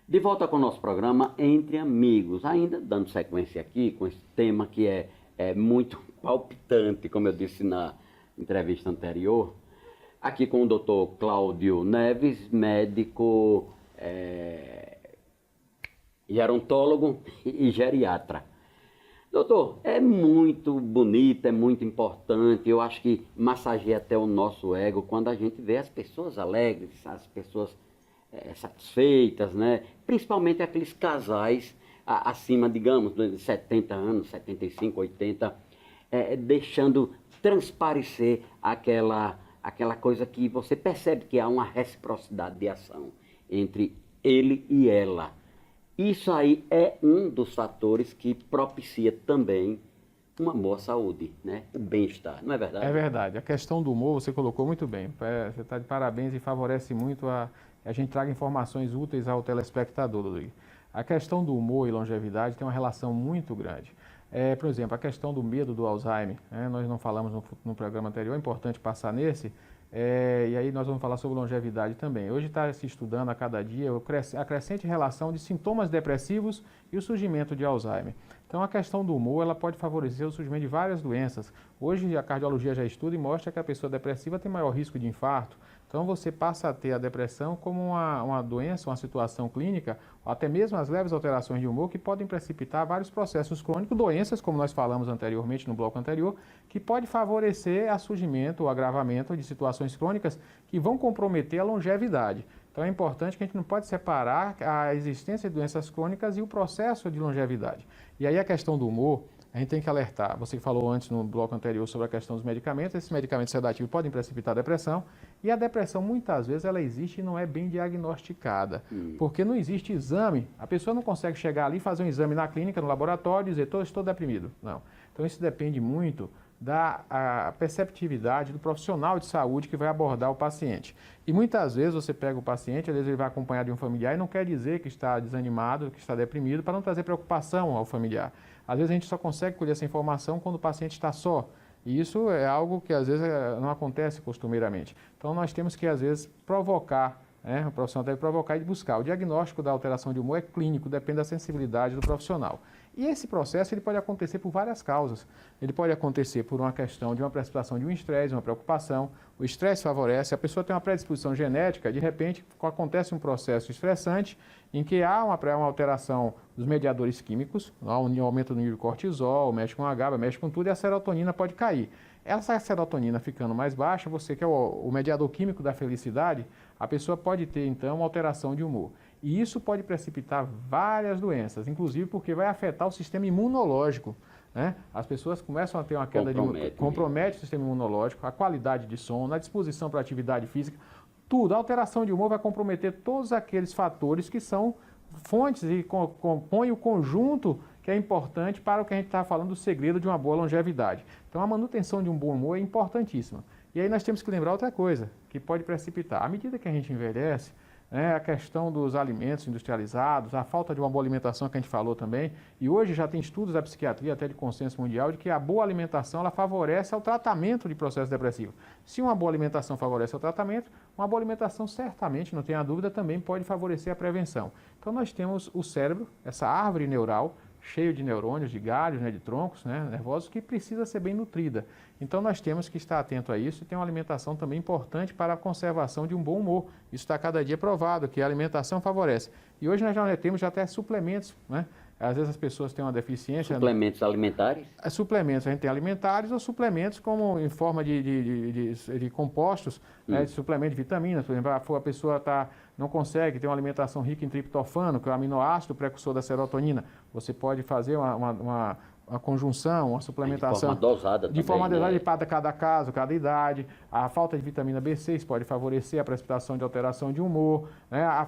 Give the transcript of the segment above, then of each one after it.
De volta com o nosso programa Entre Amigos, ainda dando sequência aqui com esse tema que é muito palpitante, como eu disse na entrevista anterior, aqui com o Dr. Cláudio Neves, médico, gerontólogo e geriatra. Doutor, é muito bonito, é muito importante, eu acho que massageia até o nosso ego quando a gente vê as pessoas alegres, as pessoas satisfeitas, né? Principalmente aqueles casais acima, digamos, de 70 anos, 75, 80, deixando transparecer aquela coisa que você percebe que há uma reciprocidade de ação entre ele e ela. Isso aí é um dos fatores que propicia também uma boa saúde, né? O bem-estar, não é verdade? É verdade. A questão do humor você colocou muito bem. Você está de parabéns e favorece muito a gente traga informações úteis ao telespectador, Rodrigo. A questão do humor e longevidade tem uma relação muito grande. Por exemplo, a questão do medo do Alzheimer, né? Nós não falamos no programa anterior, é importante passar nesse, e aí nós vamos falar sobre longevidade também. Hoje está se estudando a cada dia a crescente relação de sintomas depressivos e o surgimento de Alzheimer. Então a questão do humor ela pode favorecer o surgimento de várias doenças. Hoje a cardiologia já estuda e mostra que a pessoa depressiva tem maior risco de infarto. Então você passa a ter a depressão como uma doença, uma situação clínica, ou até mesmo as leves alterações de humor que podem precipitar vários processos crônicos, doenças, como nós falamos anteriormente no bloco anterior, que pode favorecer o surgimento ou agravamento de situações crônicas que vão comprometer a longevidade. Então é importante que a gente não pode separar a existência de doenças crônicas e o processo de longevidade. E aí a questão do humor, a gente tem que alertar. Você falou antes no bloco anterior sobre a questão dos medicamentos. Esses medicamentos sedativos podem precipitar a depressão. E a depressão, muitas vezes, ela existe e não é bem diagnosticada. Porque não existe exame. A pessoa não consegue chegar ali, fazer um exame na clínica, no laboratório e dizer, estou deprimido. Não. Então isso depende muito da perceptividade do profissional de saúde que vai abordar o paciente. E muitas vezes você pega o paciente, às vezes ele vai acompanhado de um familiar e não quer dizer que está desanimado, que está deprimido, para não trazer preocupação ao familiar. Às vezes a gente só consegue colher essa informação quando o paciente está só. E isso é algo que às vezes não acontece costumeiramente. Então nós temos que às vezes provocar, o profissional deve provocar e buscar. O diagnóstico da alteração de humor é clínico, depende da sensibilidade do profissional. E esse processo ele pode acontecer por várias causas. Ele pode acontecer por uma questão de uma precipitação de um estresse, uma preocupação. O estresse favorece, a pessoa tem uma predisposição genética, de repente acontece um processo estressante em que há uma alteração dos mediadores químicos, um aumento do nível de cortisol, mexe com a GABA, mexe com tudo e a serotonina pode cair. Essa serotonina ficando mais baixa, você que é o mediador químico da felicidade, a pessoa pode ter então uma alteração de humor. E isso pode precipitar várias doenças, inclusive porque vai afetar o sistema imunológico, né? As pessoas começam a ter uma queda compromete o sistema imunológico, a qualidade de sono, a disposição para a atividade física, tudo. A alteração de humor vai comprometer todos aqueles fatores que são fontes e compõem o conjunto que é importante para o que a gente está falando do segredo de uma boa longevidade. Então a manutenção de um bom humor é importantíssima. E aí nós temos que lembrar outra coisa, que pode precipitar. À medida que a gente envelhece, a questão dos alimentos industrializados, a falta de uma boa alimentação que a gente falou também, e hoje já tem estudos da psiquiatria, até de consenso mundial, de que a boa alimentação ela favorece ao tratamento de processo depressivo. Se uma boa alimentação favorece ao tratamento, uma boa alimentação certamente, não tenha dúvida, também pode favorecer a prevenção. Então nós temos o cérebro, essa árvore neural, cheio de neurônios, de galhos, de troncos nervosos, que precisa ser bem nutrida. Então nós temos que estar atento a isso e ter uma alimentação também importante para a conservação de um bom humor. Isso está cada dia provado, que a alimentação favorece. E hoje nós já temos até suplementos, Às vezes as pessoas têm uma deficiência... Suplementos alimentares? Suplementos, a gente tem alimentares ou suplementos como em forma de compostos, de suplemento de vitaminas. Por exemplo, a pessoa não consegue ter uma alimentação rica em triptofano, que é o aminoácido precursor da serotonina. Você pode fazer uma conjunção, uma suplementação. De forma dosada também. De forma dosada para cada caso, cada idade. A falta de vitamina B6 pode favorecer a precipitação de alteração de humor.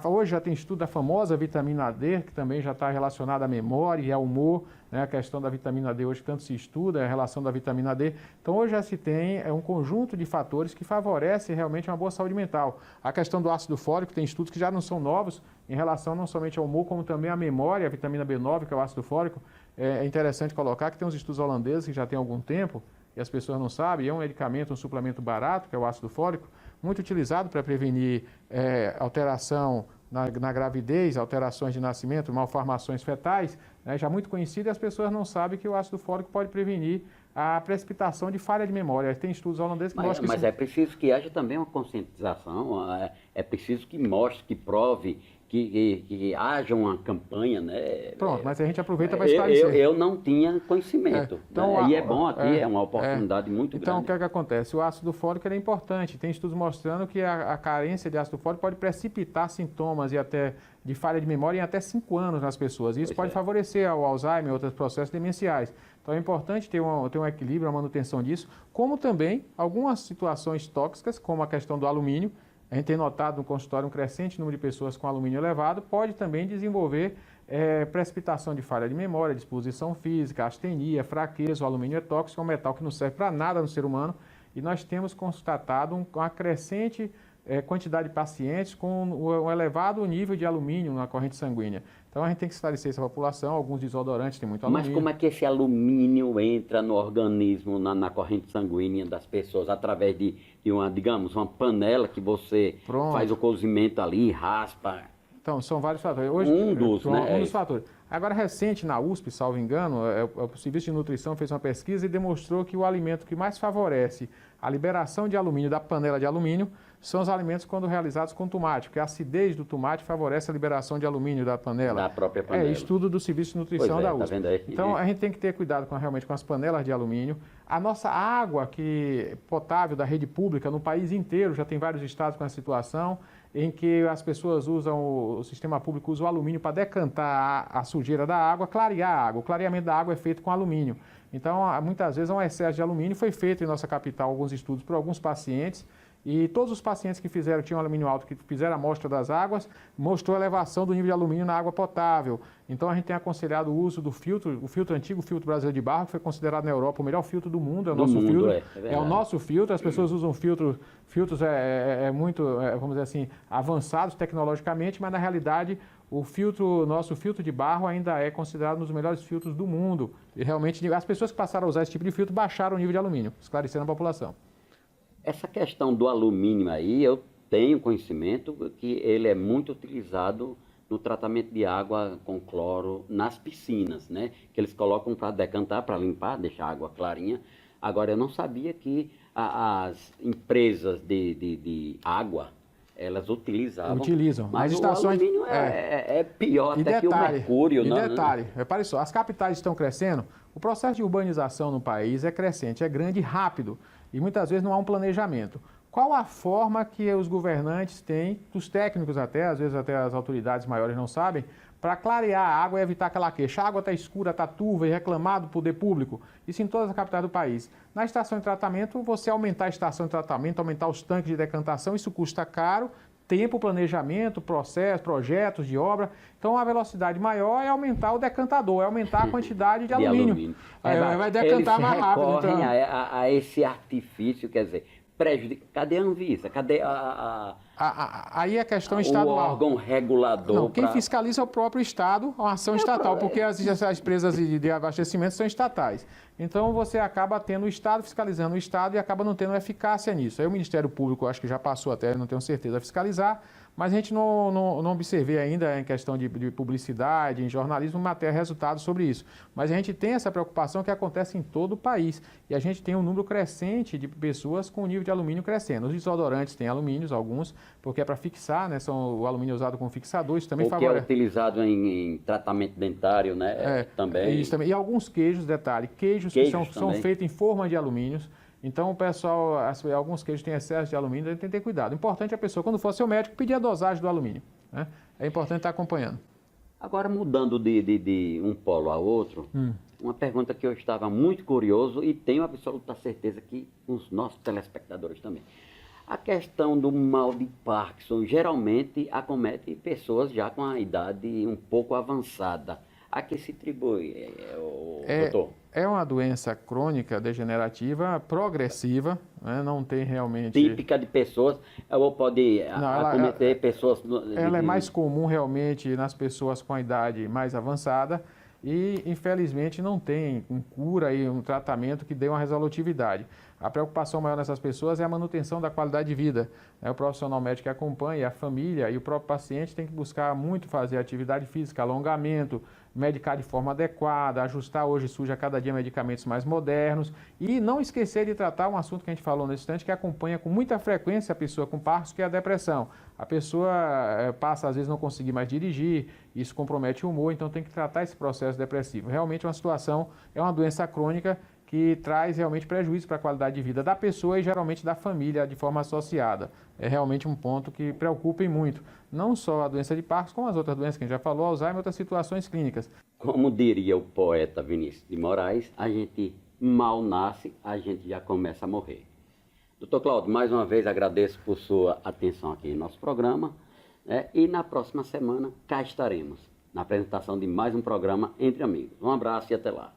Hoje já tem estudo da famosa vitamina D, que também já está relacionada à memória e ao humor. A questão da vitamina D hoje tanto se estuda, a relação da vitamina D. Então hoje já se tem um conjunto de fatores que favorece realmente uma boa saúde mental. A questão do ácido fólico, tem estudos que já não são novos em relação não somente ao humor, como também à memória, a vitamina B9, que é o ácido fólico. É interessante colocar que tem uns estudos holandeses que já tem algum tempo, e as pessoas não sabem, é um medicamento, um suplemento barato, que é o ácido fólico, muito utilizado para prevenir alteração na gravidez, alterações de nascimento, malformações fetais, né, já muito conhecido, e as pessoas não sabem que o ácido fólico pode prevenir a precipitação de falha de memória. Tem estudos holandeses que mostram que Mas é preciso que haja também uma conscientização, é preciso que mostre, que prove, que haja uma campanha, né? Pronto, mas a gente aproveita para esclarecer. Eu não tinha conhecimento, então, né? E é bom aqui, é uma oportunidade muito então, grande. o que acontece? O ácido fólico é importante. Tem estudos mostrando que a carência de ácido fólico pode precipitar sintomas e até de falha de memória em até 5 anos nas pessoas. Isso pode favorecer o Alzheimer e outros processos demenciais. Então, é importante ter um equilíbrio, a manutenção disso, como também algumas situações tóxicas, como a questão do alumínio. A gente tem notado no consultório um crescente número de pessoas com alumínio elevado, pode também desenvolver precipitação de falha de memória, disposição física, astenia, fraqueza. O alumínio é tóxico, é um metal que não serve para nada no ser humano, e nós temos constatado uma crescente quantidade de pacientes com um elevado nível de alumínio na corrente sanguínea. Então a gente tem que esclarecer essa população, alguns desodorantes têm muito alumínio. Mas como é que esse alumínio entra no organismo, na corrente sanguínea das pessoas, através de uma, digamos, uma panela que você faz o cozimento ali, raspa? Então, são vários fatores. Hoje, um dos fatores. Agora, recente, na USP, salvo engano, o Serviço de Nutrição fez uma pesquisa e demonstrou que o alimento que mais favorece a liberação de alumínio da panela de alumínio são os alimentos quando realizados com tomate, porque a acidez do tomate favorece a liberação de alumínio da panela. Da própria panela. Estudo do Serviço de Nutrição da USP. Tá vendo aí? Então, a gente tem que ter cuidado realmente com as panelas de alumínio. A nossa água potável da rede pública no país inteiro, já tem vários estados com essa situação, em que as pessoas usam, o sistema público usa o alumínio para decantar a sujeira da água, clarear a água. O clareamento da água é feito com alumínio. Então, muitas vezes, há um excesso de alumínio. Foi feito em nossa capital alguns estudos por alguns pacientes, e todos os pacientes que tinham alumínio alto, que fizeram a amostra das águas, mostrou elevação do nível de alumínio na água potável. Então, a gente tem aconselhado o uso do filtro, o filtro antigo, o filtro brasileiro de barro, que foi considerado na Europa o melhor filtro do mundo, é o nosso filtro. É o nosso filtro, as pessoas usam filtros muito, vamos dizer assim, avançados tecnologicamente, mas na realidade nosso filtro de barro ainda é considerado um dos melhores filtros do mundo. E realmente, as pessoas que passaram a usar esse tipo de filtro baixaram o nível de alumínio, esclarecendo a população. Essa questão do alumínio aí, eu tenho conhecimento que ele é muito utilizado no tratamento de água com cloro nas piscinas, né? Que eles colocam para decantar, para limpar, deixar a água clarinha. Agora, eu não sabia que as empresas de água, elas utilizavam. Mas o alumínio é pior até que o mercúrio. Detalhe, repare só, as capitais estão crescendo, o processo de urbanização no país é crescente, é grande e rápido. E muitas vezes não há um planejamento. Qual a forma que os governantes têm, os técnicos até, às vezes até as autoridades maiores não sabem, para clarear a água e evitar aquela queixa? A água está escura, está turva e reclamado do poder público. Isso em todas as capitais do país. Na estação de tratamento, você aumentar a estação de tratamento, aumentar os tanques de decantação, isso custa caro, tempo, planejamento, processo, projetos de obra. Então, a velocidade maior é aumentar o decantador, é aumentar a quantidade de alumínio. Vai decantar mais rápido. Eles recorrem a esse artifício, quer dizer, cadê a Anvisa? Cadê aí a questão estadual. O órgão regulador. Não, quem fiscaliza é o próprio Estado, a ação estatal, porque as empresas de abastecimento são estatais. Então, você acaba tendo o Estado fiscalizando o Estado e acaba não tendo eficácia nisso. Aí o Ministério Público, acho que já passou até, não tenho certeza, a fiscalizar, mas a gente não observei ainda em questão de publicidade, em jornalismo, matéria, resultados sobre isso. Mas a gente tem essa preocupação que acontece em todo o país. E a gente tem um número crescente de pessoas com o nível de alumínio crescendo. Os desodorantes têm alumínios, alguns, porque é para fixar, né? O alumínio é usado como fixador, isso também favorece. O que é utilizado em tratamento dentário, né? Também. Isso também. E alguns queijos, detalhe, queijos que são feitos em forma de alumínios. Então, o pessoal, alguns queijos têm excesso de alumínio, tem que ter cuidado. O importante é a pessoa, quando for seu médico, pedir a dosagem do alumínio, né? É importante estar acompanhando. Agora, mudando de um polo a outro, uma pergunta que eu estava muito curioso e tenho absoluta certeza que os nossos telespectadores também. A questão do mal de Parkinson geralmente acomete pessoas já com a idade um pouco avançada. A que se atribui, doutor? É uma doença crônica, degenerativa, progressiva, né? Não tem realmente... Típica de pessoas, ou pode acometer pessoas... Ela é mais comum realmente nas pessoas com a idade mais avançada e, infelizmente, não tem cura e um tratamento que dê uma resolutividade. A preocupação maior nessas pessoas é a manutenção da qualidade de vida. O profissional médico que acompanha, a família e o próprio paciente tem que buscar muito fazer atividade física, alongamento, medicar de forma adequada, ajustar. Hoje surge a cada dia medicamentos mais modernos e não esquecer de tratar um assunto que a gente falou nesse instante, que acompanha com muita frequência a pessoa com Parkinson, que é a depressão. A pessoa passa, às vezes, não conseguir mais dirigir, isso compromete o humor, então tem que tratar esse processo depressivo. Realmente uma situação, é uma doença crônica que traz realmente prejuízo para a qualidade de vida da pessoa e geralmente da família de forma associada. É realmente um ponto que preocupa muito, não só a doença de Parkinson, como as outras doenças que a gente já falou, Alzheimer e outras situações clínicas. Como diria o poeta Vinícius de Moraes, a gente mal nasce, a gente já começa a morrer. Doutor Cláudio, mais uma vez agradeço por sua atenção aqui em nosso programa, e na próxima semana cá estaremos, na apresentação de mais um programa Entre Amigos. Um abraço e até lá.